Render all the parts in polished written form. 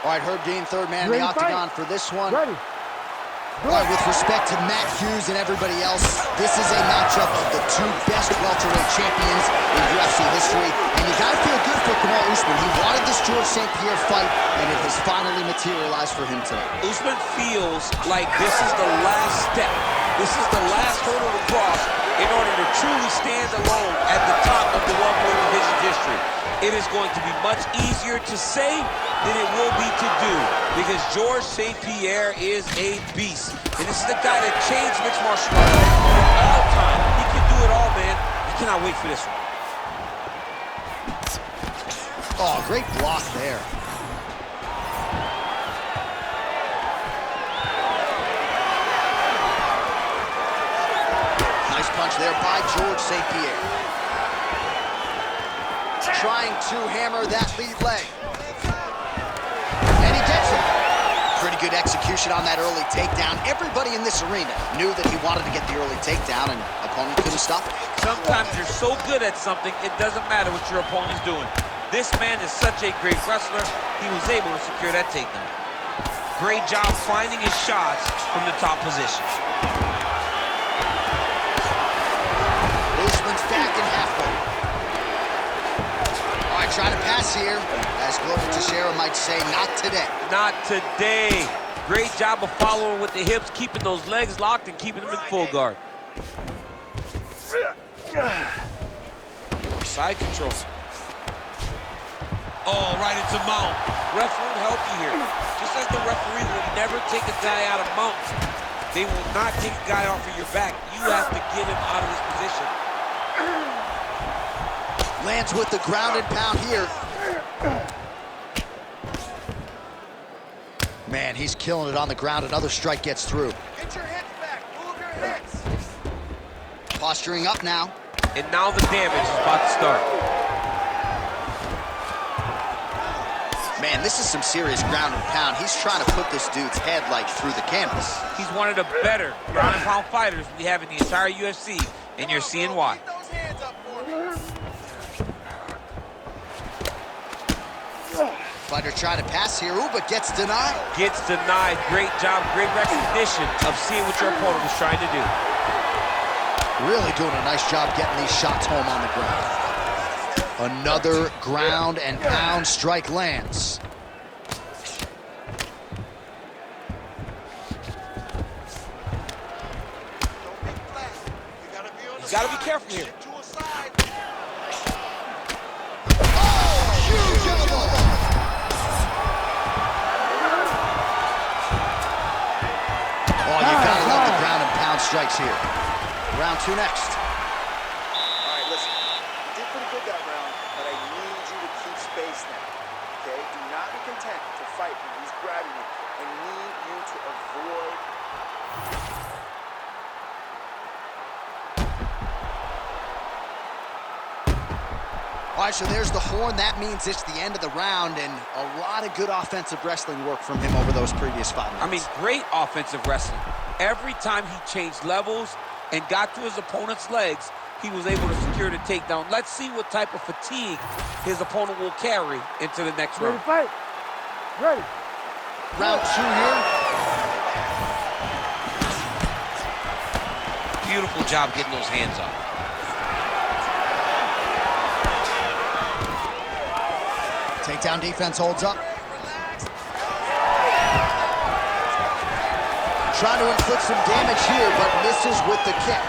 All right, Herb Dean, third man in the octagon for this one. Ready. All right, with respect to Matt Hughes and everybody else, this is a matchup of the two best welterweight champions in UFC history, and you gotta feel good for Kamal Usman. He wanted this George St. Pierre fight, and it has finally materialized for him tonight. Usman feels like this is the last step. This is the last hurdle to cross in order to truly stand alone at the top of the welterweight division history. It is going to be much easier to say than it will be to do, because George St. Pierre is a beast. And this is the guy that changed mixed martial arts for all time. He can do it all, man. I cannot wait for this one. Oh, great block there. Nice punch there by George St. Pierre. Trying to hammer that lead leg. And he gets it. Pretty good execution on that early takedown. Everybody in this arena knew that he wanted to get the early takedown, and opponent couldn't stop it. Sometimes you're so good at something, it doesn't matter what your opponent's doing. This man is such a great wrestler, he was able to secure that takedown. Great job finding his shots from the top position. Usman's back in half guard. All right, trying to pass here. As Glover Teixeira might say, not today. Not today. Great job of following with the hips, keeping those legs locked and keeping them in full guard. Side control. Oh, right into mount. Ref won't help you here. Just as the referee will never take a guy out of mount, they will not take a guy off of your back. You have to get him out of this position. Lands with the ground and pound here. Man, he's killing it on the ground. Another strike gets through. Get your hips back. Move your hips. Posturing up now. And now the damage is about to start. Man, this is some serious ground and pound. He's trying to put this dude's head like through the canvas. He's one of the better ground and pound fighters we have in the entire UFC, and you're seeing why. Keep those hands up for me. Fighter trying to pass here, ooh, but gets denied. Gets denied. Great job, great recognition of seeing what your opponent was trying to do. Really doing a nice job getting these shots home on the ground. Another ground and pound strike lands. Don't be flat. You gotta be on the You gotta be careful here. To a side. Huge elbow. Oh, you gotta love the ground and pound strikes here. Round two next. All right, listen. You did pretty good that round, but I need you to keep space now. Okay? Do not be content to fight when he's grabbing you. I need you to avoid. All right, so there's the horn. That means it's the end of the round, and a lot of good offensive wrestling work from him over those previous 5 minutes. I mean, great offensive wrestling. Every time he changed levels and got to his opponent's legs, he was able to secure the takedown. Let's see what type of fatigue his opponent will carry into the next round. Ready, fight. Ready. Round two here. Beautiful job getting those hands up. Takedown defense holds up. Trying to inflict some damage here, but misses with the kick.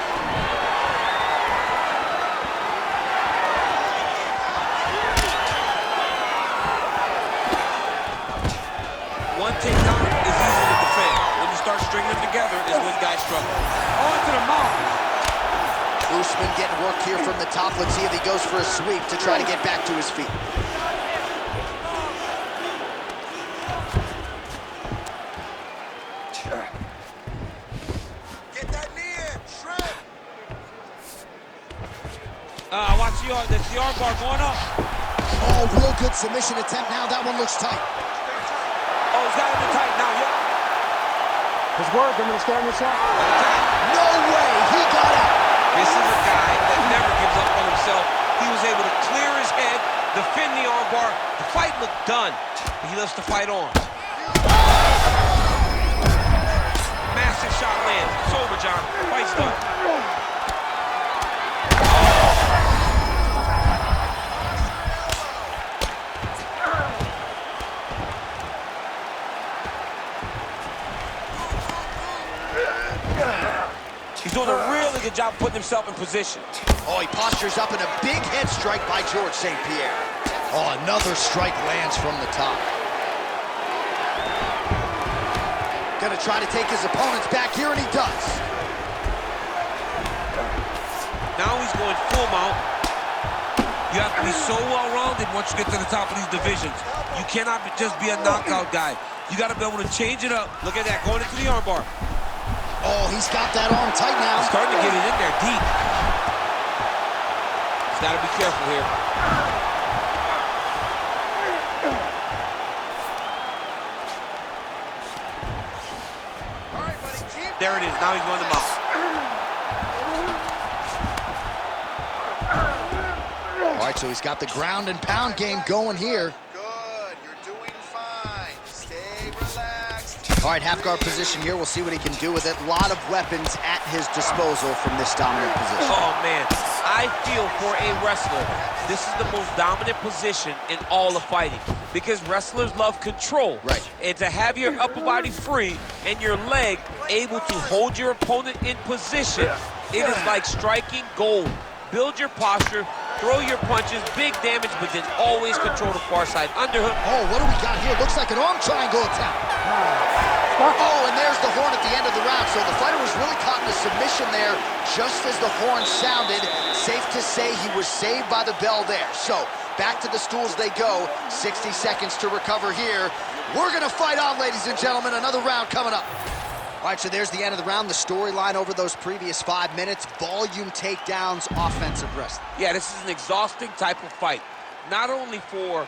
One takedown is easy to defend. When you start stringing them together is when guys struggle. On to the mount. Usman getting work here from the top. Let's see if he goes for a sweep to try to get back to his feet. Get that knee in. Shred. Watch the arm bar going up. Oh, real good submission attempt now. That one looks tight. Oh, he's got him in tight now, yep. His work, I'm gonna stand this up. No way, he got out. This is a guy that never gives up on himself. He was able to clear his head, defend the armbar. The fight looked done, but he lets the fight on. Massive shot lands. It's over, John. Fight's done. He's doing a really good job putting himself in position. Oh, he postures up in a big head strike by George St. Pierre. Oh, another strike lands from the top. Gonna try to take his opponents back here, and he does. Now he's going full mount. You have to be so well-rounded once you get to the top of these divisions. You cannot just be a knockout guy. You got to be able to change it up. Look at that, going into the armbar. Oh, he's got that arm tight now. He's starting to get it in there deep. He's got to be careful here. All right, buddy, keep There it is. Now he's going to mount. All right, so he's got the ground and pound game going here. good. You're doing fine. Stay relaxed. All right, half guard position here. We'll see what he can do with it. A lot of weapons at his disposal from this dominant position. Oh, man. I feel for a wrestler, this is the most dominant position in all of fighting because wrestlers love control. Right. And to have your upper body free and your leg able to hold your opponent in position, it is like striking gold. Build your posture, throw your punches, big damage, but then always control the far side underhook. Oh, what do we got here? Looks like an arm triangle attack. Oh, and there's the horn at the end of the round. So the fighter was really caught in a submission there just as the horn sounded. Safe to say he was saved by the bell there. So back to the stools they go. 60 seconds to recover here. We're going to fight on, ladies and gentlemen. Another round coming up. All right, so there's the end of the round. The storyline over those previous 5 minutes. Volume takedowns, offensive wrestling. Yeah, this is an exhausting type of fight. Not only for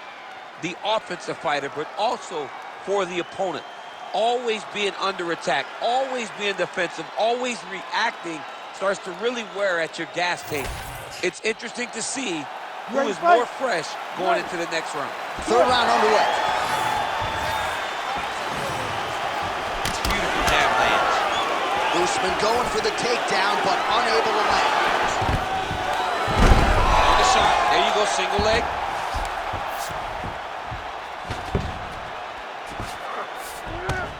the offensive fighter, but also for the opponent. Always being under attack, always being defensive, always reacting starts to really wear at your gas tank. It's interesting to see who is more fresh going into the next round. Third round underway. Beautiful jab lands. Usman going for the takedown, but unable to land. On the shot. There you go, single leg.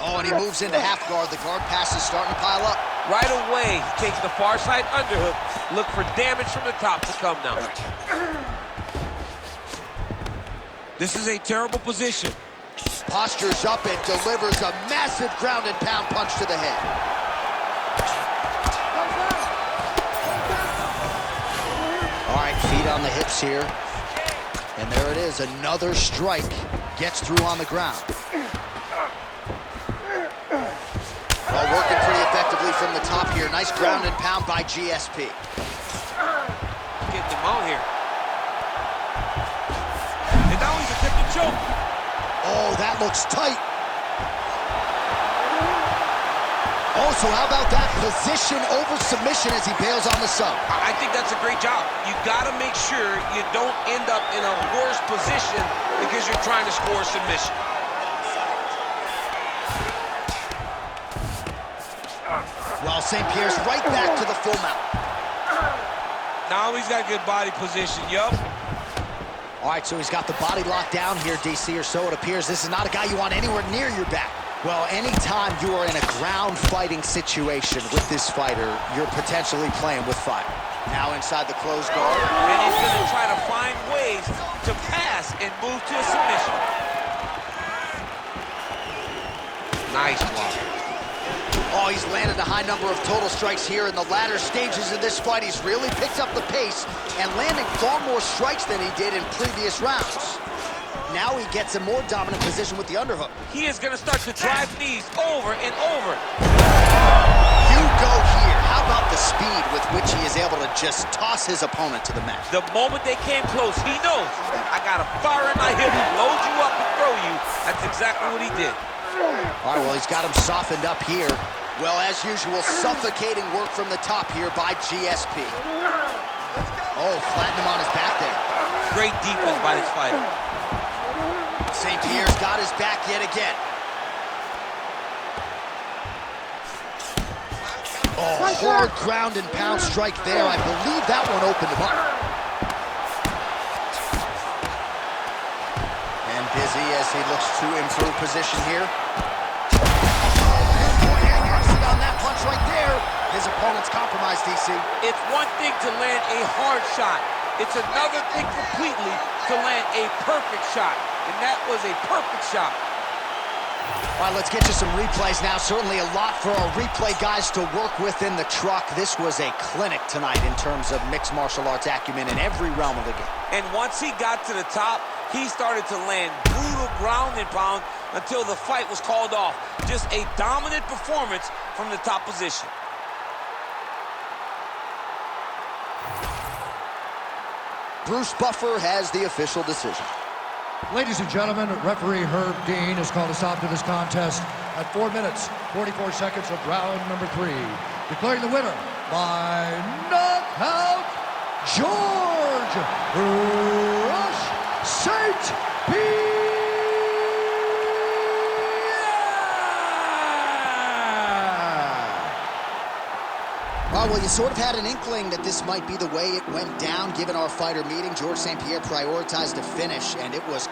Oh, and he moves into half guard. The guard pass is starting to pile up. Right away, he takes the far side underhook. Look for damage from the top to come now. This is a terrible position. Postures up and delivers a massive ground and pound punch to the head. All right, feet on the hips here. And there it is, another strike. Gets through on the ground. Well, working pretty effectively from the top here. Nice ground and pound by GSP. Getting him out here. And now he's attempting choke. Oh, that looks tight. Oh, so how about that position over submission as he bails on the sub? I think that's a great job. You gotta make sure you don't end up in a worse position because you're trying to score a submission. Well, St. Pierre's right back to the full mount. Now he's got good body position, yup. All right, so he's got the body locked down here, DC, or so it appears. This is not a guy you want anywhere near your back. Well, anytime you are in a ground fighting situation with this fighter, you're potentially playing with fire. Now inside the closed guard. And he's gonna try to find ways to pass and move to a submission. Nice block. Oh, he's landed a high number of total strikes here in the latter stages of this fight. He's really picked up the pace and landing far more strikes than he did in previous rounds. Now he gets a more dominant position with the underhook. He is going to start to drive knees over and over. You go here. How about the speed with which he is able to just toss his opponent to the mat? The moment they came close, he knows, I got a fire in my hip, load you up and throw you. That's exactly what he did. All right, well, he's got him softened up here. Well, as usual, suffocating work from the top here by GSP. Oh, flattened him on his back there. Great defense by this fighter. St. Pierre's got his back yet again. Oh, hard ground and pound strike there. I believe that one opened him up. And busy as he looks to improve position here. Point accuracy on that punch right there. His opponent's compromised, DC. It's one thing to land a hard shot. It's another thing completely to land a perfect shot. And that was a perfect shot. All right, let's get to some replays now. Certainly a lot for our replay guys to work with in the truck. This was a clinic tonight in terms of mixed martial arts acumen in every realm of the game. And once he got to the top, he started to land brutal ground and pound until the fight was called off. Just a dominant performance from the top position. Bruce Buffer has the official decision. Ladies and gentlemen, referee Herb Dean has called a stop to this contest at 4 minutes, 44 seconds of round number 3. Declaring the winner by knockout, George Rush St. Pierre! Well, you sort of had an inkling that this might be the way it went down. Given our fighter meeting, George St. Pierre prioritized the finish, and it was